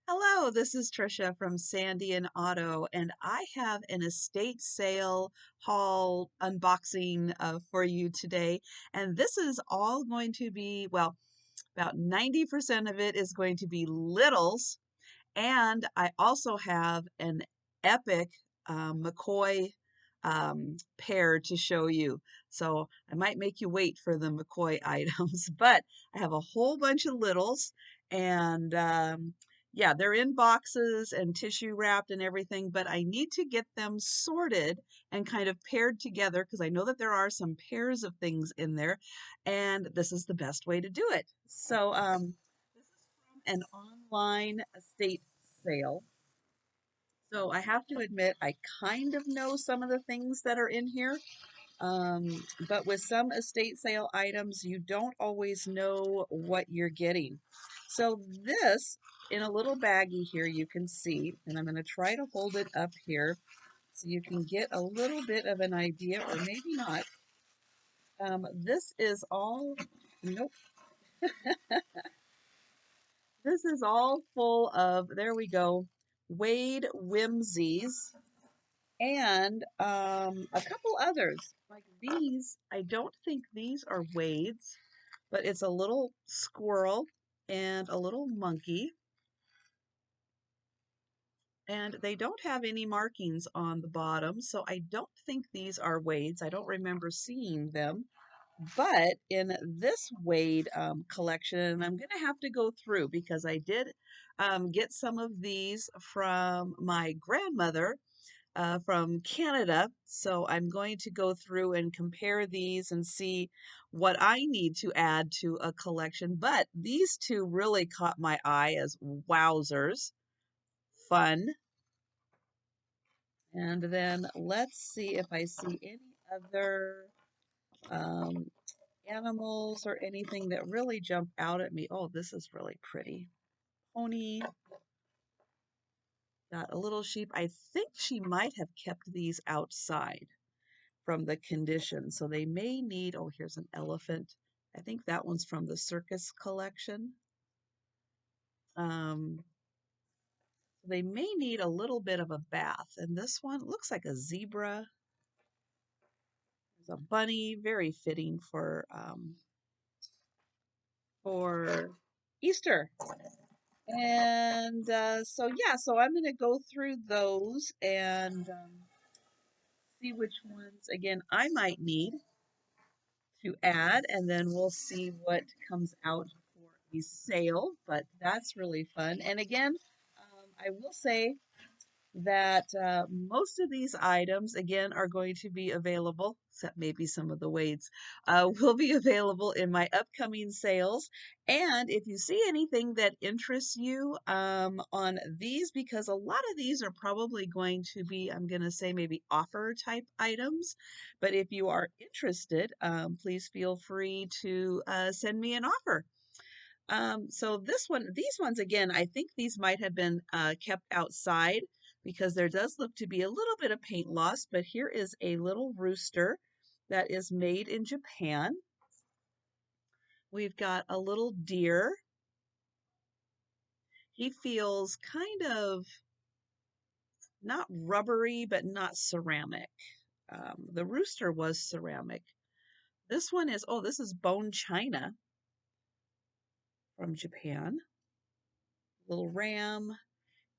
Hello, this is Trisha from Sandy and Otto, and I have an estate sale haul unboxing for you today. And this is all going to be, well, about 90% of it is going to be littles. And I also have an epic McCoy pair to show you. So I might make you wait for the McCoy items, but I have a whole bunch of littles and yeah, they're in boxes and tissue wrapped and everything, but I need to get them sorted and kind of paired together because I know that there are some pairs of things in there, and this is the best way to do it. So this is from an online estate sale. So I have to admit, I kind of know some of the things that are in here. But with some estate sale items, you don't always know what you're getting. So this, in a little baggie here, you can see, and I'm going to try to hold it up here so you can get a little bit of an idea, or maybe not. This is all, nope, this is all full of, there we go, Wade Whimsies and a couple others. Like these, I don't think these are Wade's, but it's a little squirrel and a little monkey. And they don't have any markings on the bottom, so I don't think these are Wade's. I don't remember seeing them. But in this Wade collection, and I'm going to have to go through because I did get some of these from my grandmother from Canada. So I'm going to go through and compare these and see what I need to add to a collection. But these two really caught my eye as wowzers. Fun. And then let's see if I see any other um, animals or anything that really jump out at me. Oh, this is really pretty. Pony. Got a little sheep. I think she might have kept these outside from the condition. So they may need, oh, here's an elephant. I think that one's from the circus collection. Um, they may need a little bit of a bath. And this one looks like a zebra. There's a bunny, very fitting for Easter. And so yeah, so I'm going to go through those and see which ones again I might need to add, and then we'll see what comes out for a sale. But that's really fun. And again, I will say that most of these items, again, are going to be available, except maybe some of the weights, will be available in my upcoming sales. And if you see anything that interests you on these, because a lot of these are probably going to be, I'm going to say maybe offer type items. But if you are interested, please feel free to send me an offer. So these ones again, I think these might have been kept outside because there does look to be a little bit of paint loss, but here is a little rooster that is made in Japan. We've got a little deer. He feels kind of not rubbery, but not ceramic. The rooster was ceramic. This one is, oh, this is bone china from Japan. Little ram.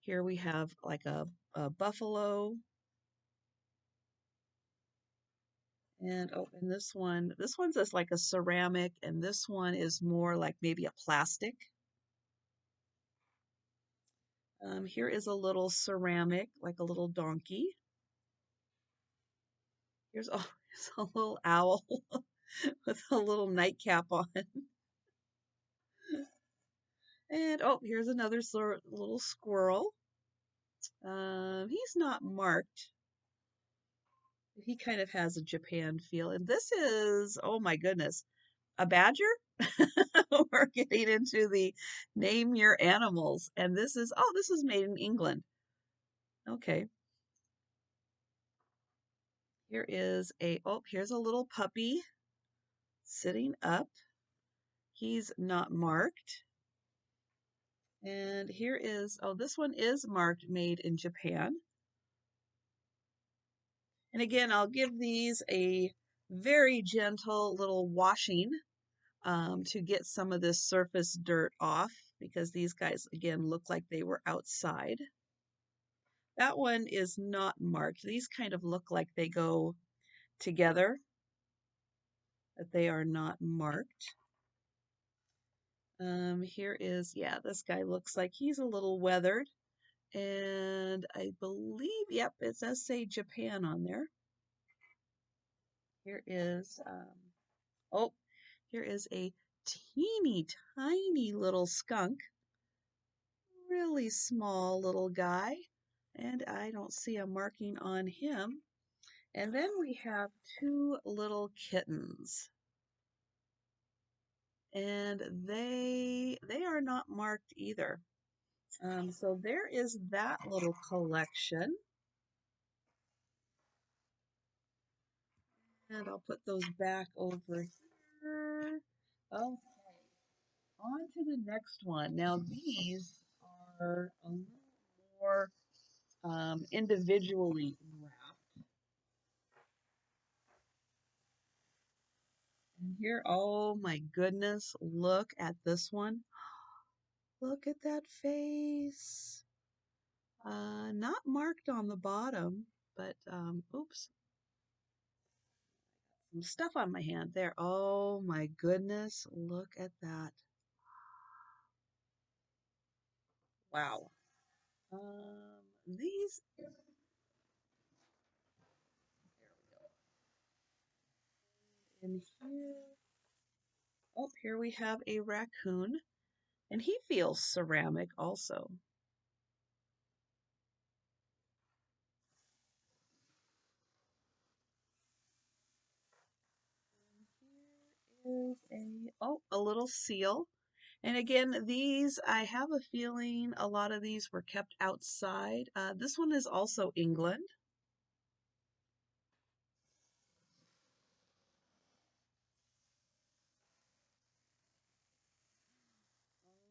Here we have like a buffalo. And oh, and this one's just like a ceramic, and this one is more like maybe a plastic. Here is a little ceramic, like a little donkey. Here's, oh, here's a little owl with a little nightcap on. And oh, here's another little squirrel. He's not marked. He kind of has a Japan feel. And this is, oh my goodness, a badger? We're getting into the name your animals. And this is, oh, this is made in England. Okay. Here is a, oh, here's a little puppy sitting up. He's not marked. And here is, oh, this one is marked made in Japan. And again, I'll give these a very gentle little washing to get some of this surface dirt off, because these guys, again, look like they were outside. That one is not marked. These kind of look like they go together, but they are not marked. Here is, yeah, this guy looks like he's a little weathered. And I believe, yep, it does say Japan on there. Here is, oh, here is a teeny tiny little skunk. Really small little guy. And I don't see a marking on him. And then we have two little kittens. And they are not marked either. So there is that little collection. And I'll put those back over here. Okay, on to the next one. Now these are a little more individually wrapped. And here, oh my goodness, look at this one. Look at that face. Not marked on the bottom, but oops, some stuff on my hand there. Oh my goodness, look at that. Wow. These, there we go. And here, oh, here we have a raccoon, and he feels ceramic also. Here is a, oh, a little seal. And again, these, I have a feeling a lot of these were kept outside. This one is also England.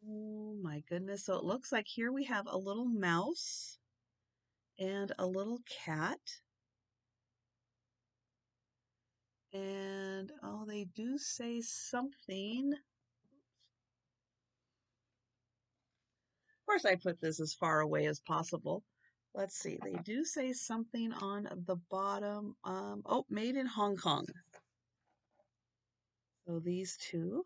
Oh my goodness. So it looks like here we have a little mouse and a little cat. And oh, they do say something. Of course, I put this as far away as possible. Let's see. They do say something on the bottom. Oh, made in Hong Kong. So these two.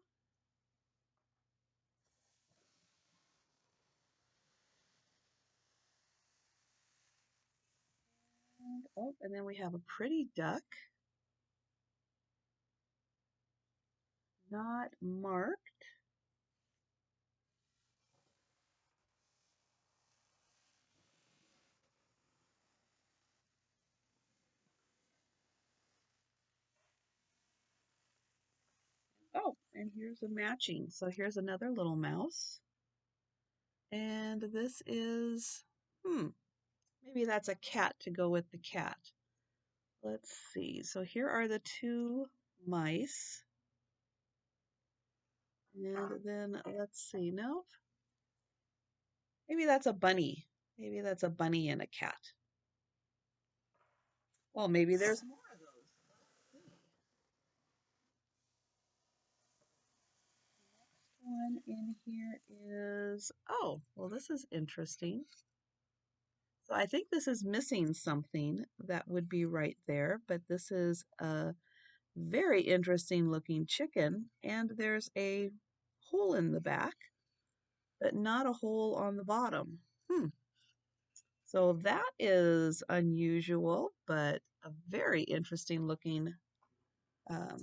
And, oh, and then we have a pretty duck. Not marked. Oh, and here's a matching. So here's another little mouse. And this is, maybe that's a cat to go with the cat. Let's see. So here are the two mice. And then let's see. Nope. Maybe that's a bunny. Maybe that's a bunny and a cat. Well, maybe there's more of those. Next one in here is, oh, well, this is interesting. So I think this is missing something that would be right there, but this is a very interesting looking chicken, and there's a hole in the back, but not a hole on the bottom. So that is unusual, but a very interesting looking pen.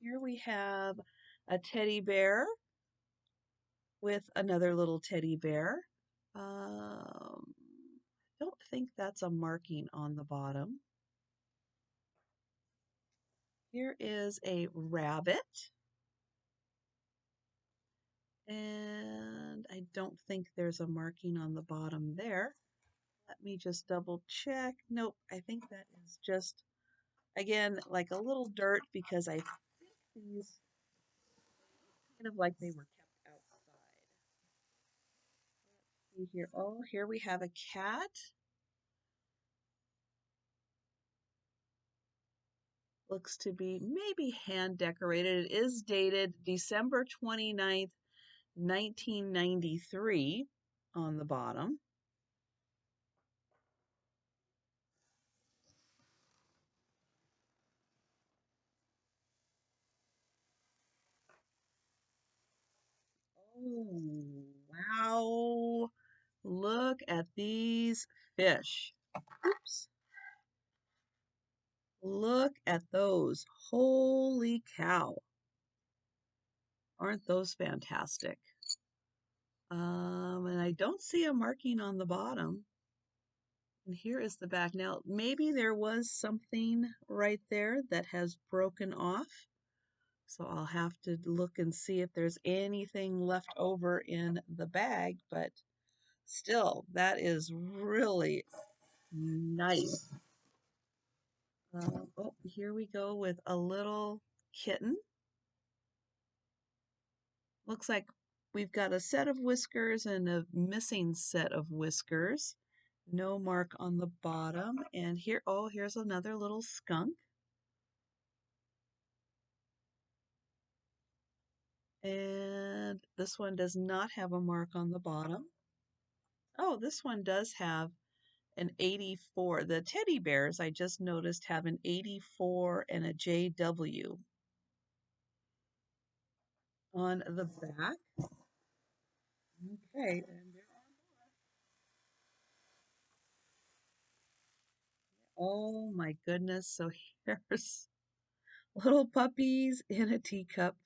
Here we have a teddy bear with another little teddy bear. Don't think that's a marking on the bottom. Here is a rabbit. And I don't think there's a marking on the bottom there. Let me just double check. Nope, I think that is just, again, like a little dirt because I think these kind of like they were kept outside. Let's see here. Oh, here we have a cat. Looks to be maybe hand decorated. It is dated December 29th, 1993 on the bottom. Oh, wow. Look at these fish. Oops. Look at those. Holy cow. Aren't those fantastic? And I don't see a marking on the bottom. And here is the back. Now, maybe there was something right there that has broken off. So I'll have to look and see if there's anything left over in the bag. But still, that is really nice. Oh, here we go with a little kitten. Looks like we've got a set of whiskers and a missing set of whiskers. No mark on the bottom. And here, oh, here's another little skunk. And this one does not have a mark on the bottom. Oh, this one does have an 84. The teddy bears, I just noticed, have an 84 and a JW on the back. Okay, and there are more. Oh my goodness. So here's little puppies in a teacup.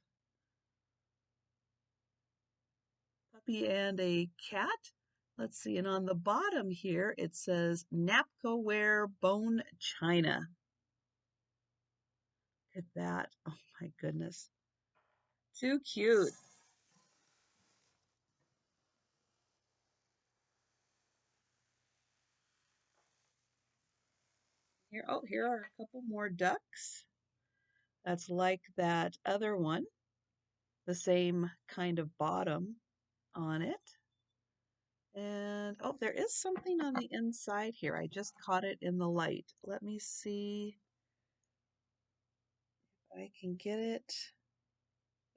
Puppy and a cat. Let's see, and on the bottom here it says Napco Bone China. Look at that. Oh my goodness. Too cute. Here, oh, here are a couple more ducks. That's like that other one, the same kind of bottom on it. And oh, there is something on the inside here. I just caught it in the light. Let me see if I can get it.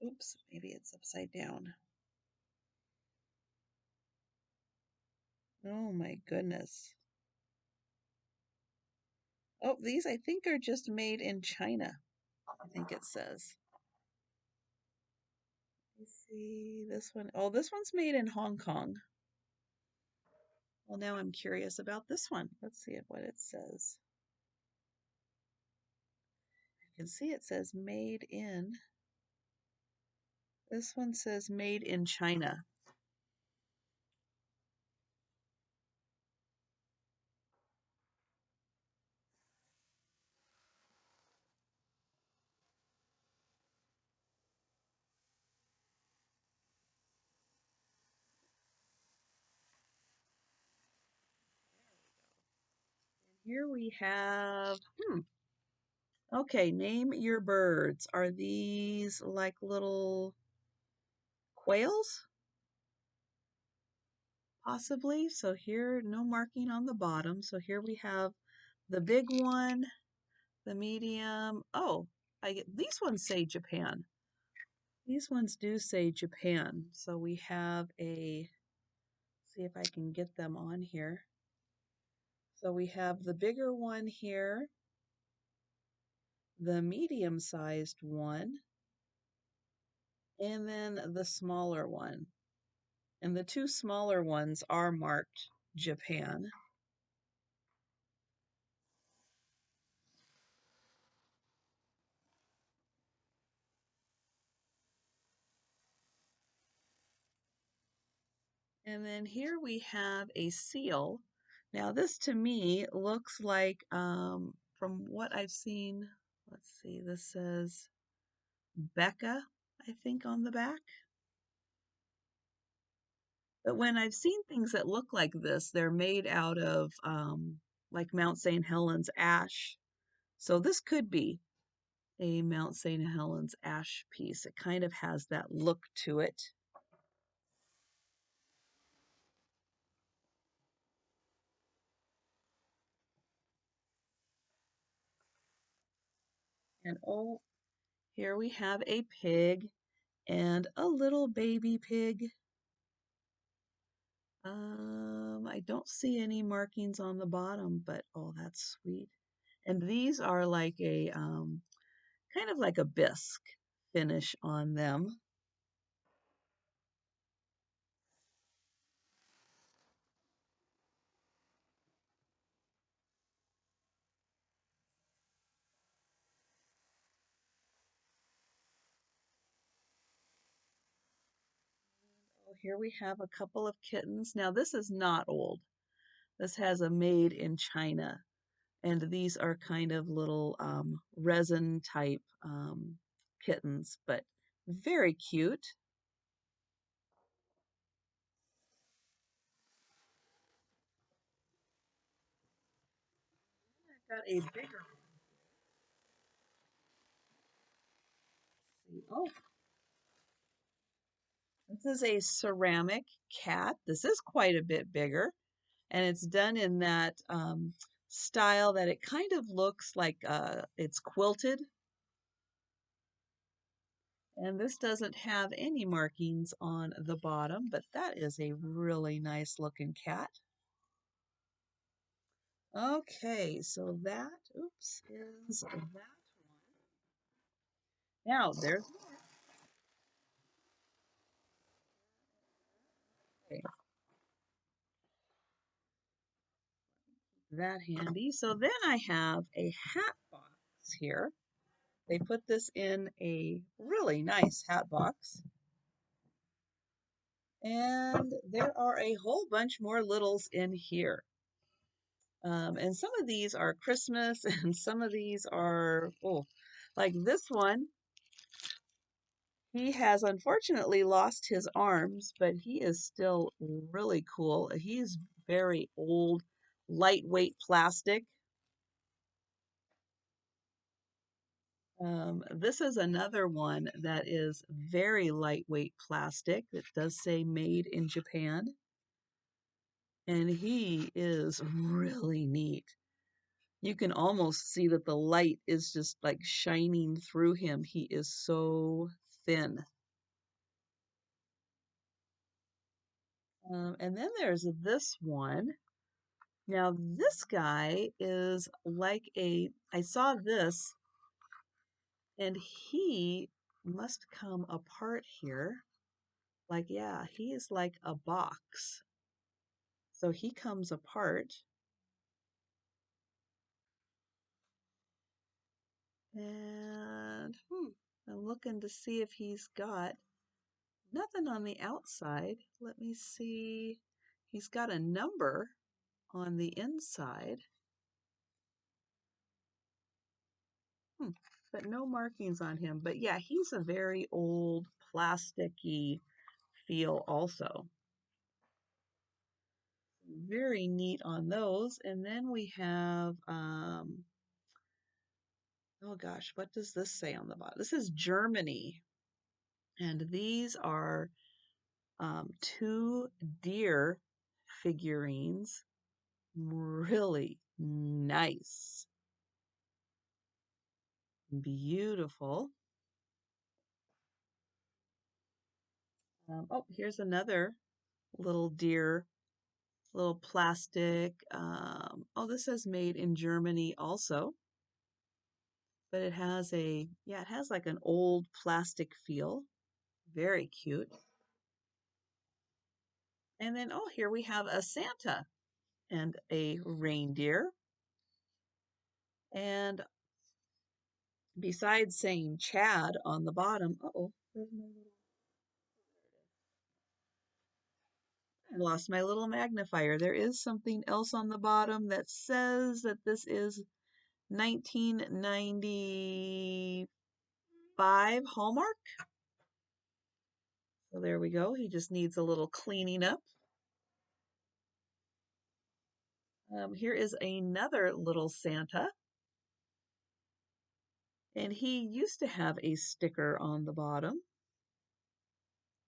Oops, maybe it's upside down. Oh my goodness. Oh, these I think are just made in China. I think it says. Let's see this one. Oh, this one's made in Hong Kong. Well, now I'm curious about this one. Let's see what it says. You can see it says made in. This one says made in China. Here we have, okay, name your birds. Are these like little quails? Possibly. So here, no marking on the bottom. So here we have the big one, the medium. Oh, these ones say Japan. These ones do say Japan. So we have see if I can get them on here. So we have the bigger one here, the medium-sized one, and then the smaller one. And the two smaller ones are marked Japan. And then here we have a seal. Now this to me looks like, from what I've seen, let's see, this says Becca, I think, on the back. But when I've seen things that look like this, they're made out of like Mount St. Helens ash. So this could be a Mount St. Helens ash piece. It kind of has that look to it. And oh, here we have a pig and a little baby pig. I don't see any markings on the bottom, but oh, that's sweet. And these are like a kind of like a bisque finish on them. Oh, here we have a couple of kittens. Now this is not old. This has a made in China, and these are kind of little resin type kittens, but very cute. I've got a bigger one. Oh, this is a ceramic cat. This is quite a bit bigger, and it's done in that style that it kind of looks like it's quilted. And this doesn't have any markings on the bottom, but that is a really nice looking cat. Okay, so that, oops, is that one. Now there's okay, that handy. So then I have a hat box here. They put this in a really nice hat box. And there are a whole bunch more littles in here. And some of these are Christmas, and some of these are, oh, like this one. He has unfortunately lost his arms, but he is still really cool. He's very old, lightweight plastic. This is another one that is very lightweight plastic that does say made in Japan. And he is really neat. You can almost see that the light is just like shining through him. He is so thin. And then there's this one. Now, this guy is like I saw this, and he must come apart here. Like, yeah, he is like a box. So he comes apart. And I'm looking to see if he's got nothing on the outside. Let me see. He's got a number on the inside. Hmm, but no markings on him. But yeah, he's a very old, plasticky feel also. Very neat on those. And then we have, oh gosh, what does this say on the bottom? This is Germany. And these are two deer figurines. Really nice. Beautiful. Oh, here's another little deer, little plastic. Oh, this says made in Germany also, but it has yeah, it has like an old plastic feel. Very cute. And then, oh, here we have a Santa and a reindeer. And besides saying Chad on the bottom, uh-oh, I lost my little magnifier. There is something else on the bottom that says that this is 1995 Hallmark. So there we go. He just needs a little cleaning up. Here is another little Santa, and he used to have a sticker on the bottom,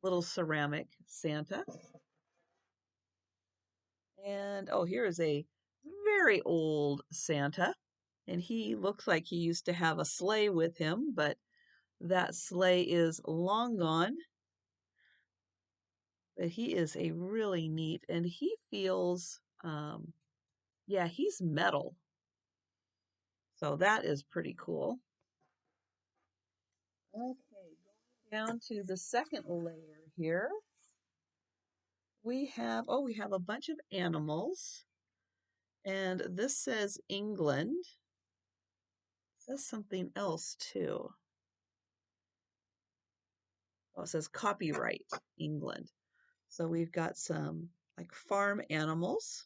little ceramic Santa. And oh, here is a very old Santa, and he looks like he used to have a sleigh with him, but that sleigh is long gone. But he is a really neat, and he feels, yeah, he's metal. So that is pretty cool. Okay, going down to the second layer here, we have a bunch of animals, and this says England. It says something else too. Oh, it says copyright England. So we've got some like farm animals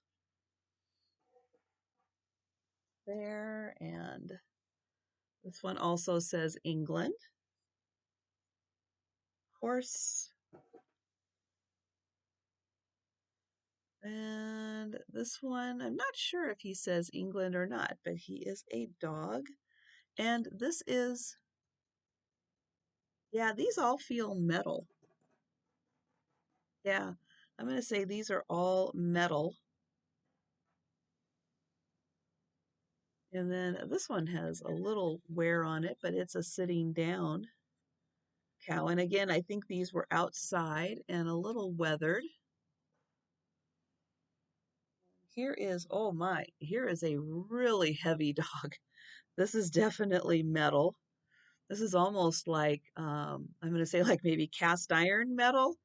there, and this one also says England. Horse. And this one, I'm not sure if he says England or not, but he is a dog. And this is, yeah, these all feel metal. Yeah, I'm going to say these are all metal. And then this one has a little wear on it, but it's a sitting down cow. And again, I think these were outside and a little weathered. Here is, oh my, here is a really heavy dog. This is definitely metal. This is almost like, I'm going to say like maybe cast iron metal.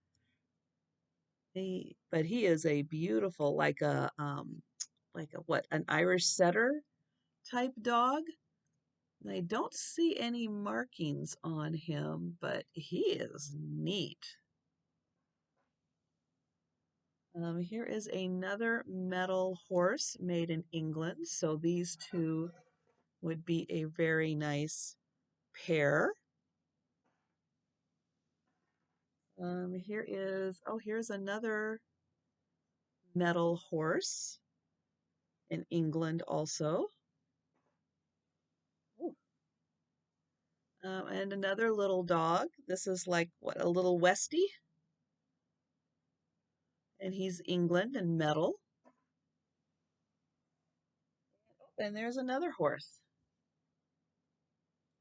But he is a beautiful, like a what, an Irish setter type dog. And I don't see any markings on him, but he is neat. Here is another metal horse made in England. So these two would be a very nice pair. Here's another metal horse in England also. Ooh. And another little dog. This is like, what, a little Westie? And he's England and metal. And there's another horse.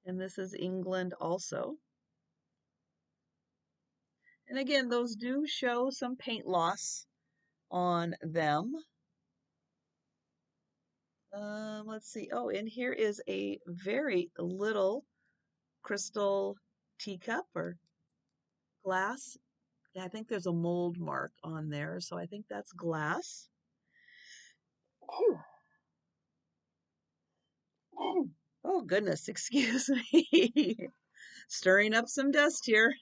And this is England also. And again, those do show some paint loss on them. Let's see. Oh, and here is a very little crystal teacup or glass. Yeah, I think there's a mold mark on there, so I think that's glass. Phew. Oh, goodness, excuse me. Stirring up some dust here.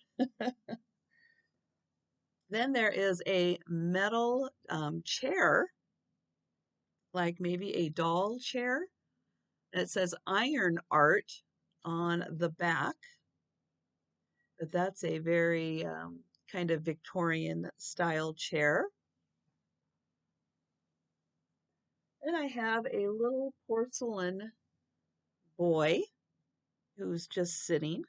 Then there is a metal chair, like maybe a doll chair. And it says iron art on the back. But that's a very kind of Victorian style chair. And I have a little porcelain boy who's just sitting.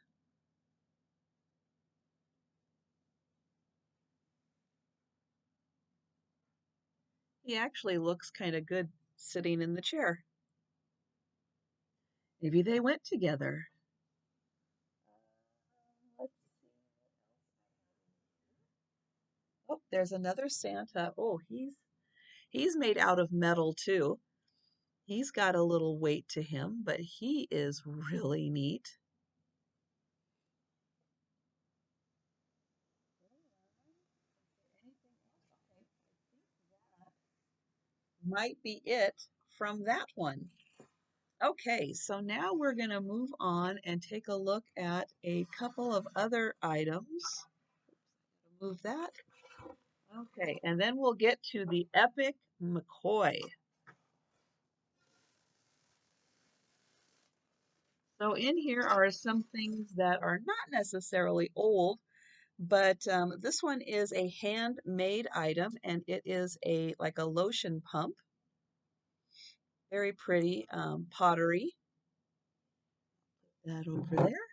He actually looks kind of good sitting in the chair. Maybe they went together. Let's see. Oh, there's another Santa. Oh, he's made out of metal too. He's got a little weight to him, but he is really neat. Might be it from that one. Okay, so now we're going to move on and take a look at a couple of other items. Move that. Okay, and then we'll get to the epic McCoy. So in here are some things that are not necessarily old, but this one is a handmade item, and it is a like a lotion pump. Very pretty pottery. That over there.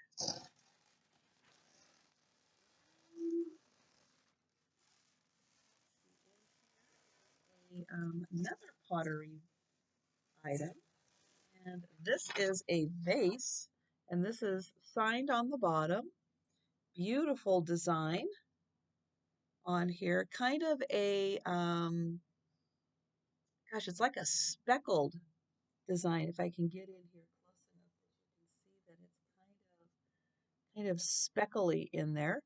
Another pottery item. And this is a vase, and this is signed on the bottom. Beautiful design on here. Kind of a, gosh, it's like a speckled design. If I can get in here close enough that you can see that it's kind of speckly in there.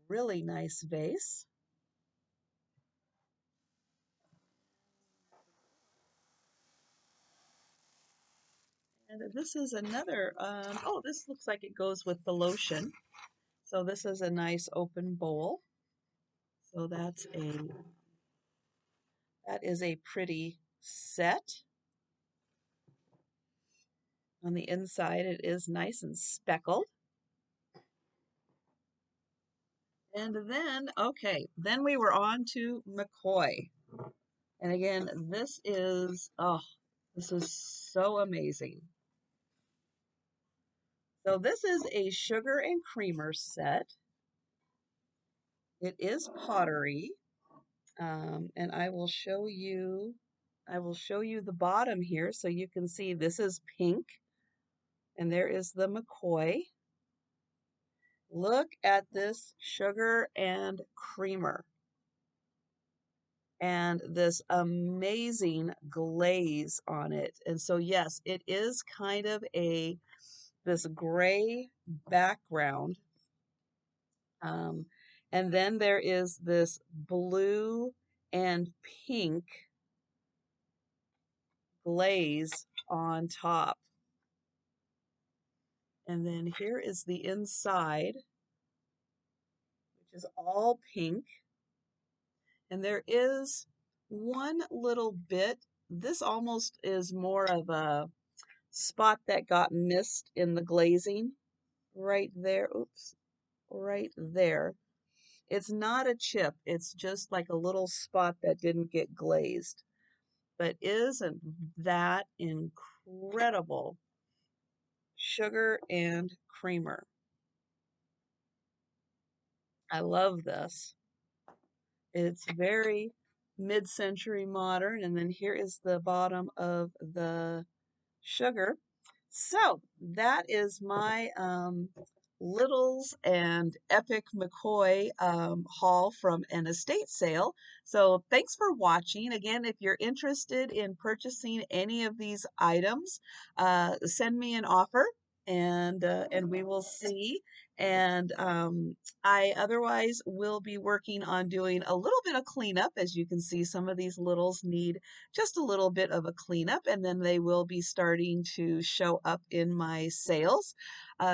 Really nice vase. And this is another, oh, this looks like it goes with the lotion. So this is a nice open bowl. So that is a pretty set. On the inside, it is nice and speckled. And then, okay, then we were on to McCoy. And again, oh, this is so amazing. So this is a sugar and creamer set. It is pottery. And I will show you the bottom here so you can see this is pink. And there is the McCoy. Look at this sugar and creamer and this amazing glaze on it. And so, yes, it is kind of this gray background. And then there is this blue and pink glaze on top. And then here is the inside, which is all pink. And there is one little bit, this almost is more of a spot that got missed in the glazing right there. Oops, right there. It's not a chip, it's just like a little spot that didn't get glazed. But isn't that incredible? Sugar and creamer. I love this. It's very mid-century modern, and then here is the bottom of the sugar. So that is my Littles and Epic McCoy haul from an estate sale. So thanks for watching. Again, if you're interested in purchasing any of these items, send me an offer and we will see. And I otherwise will be working on doing a little bit of cleanup. As you can see, some of these littles need just a little bit of a cleanup, and then they will be starting to show up in my sales.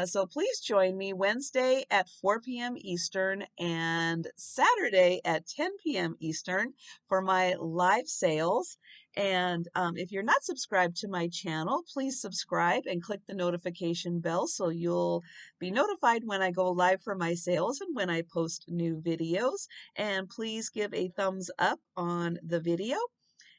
So please join me Wednesday at 4 p.m. Eastern and Saturday at 10 p.m. Eastern for my live sales. And if you're not subscribed to my channel, please subscribe and click the notification bell so you'll be notified when I go live for my sales and when I post new videos. And please give a thumbs up on the video.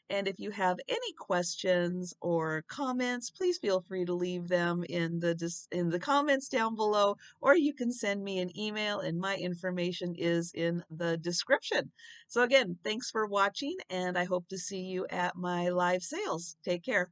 And if you have any questions or comments, please feel free to leave them in the comments down below, or you can send me an email and my information is in the description. So again, thanks for watching and I hope to see you at my live sales. Take care.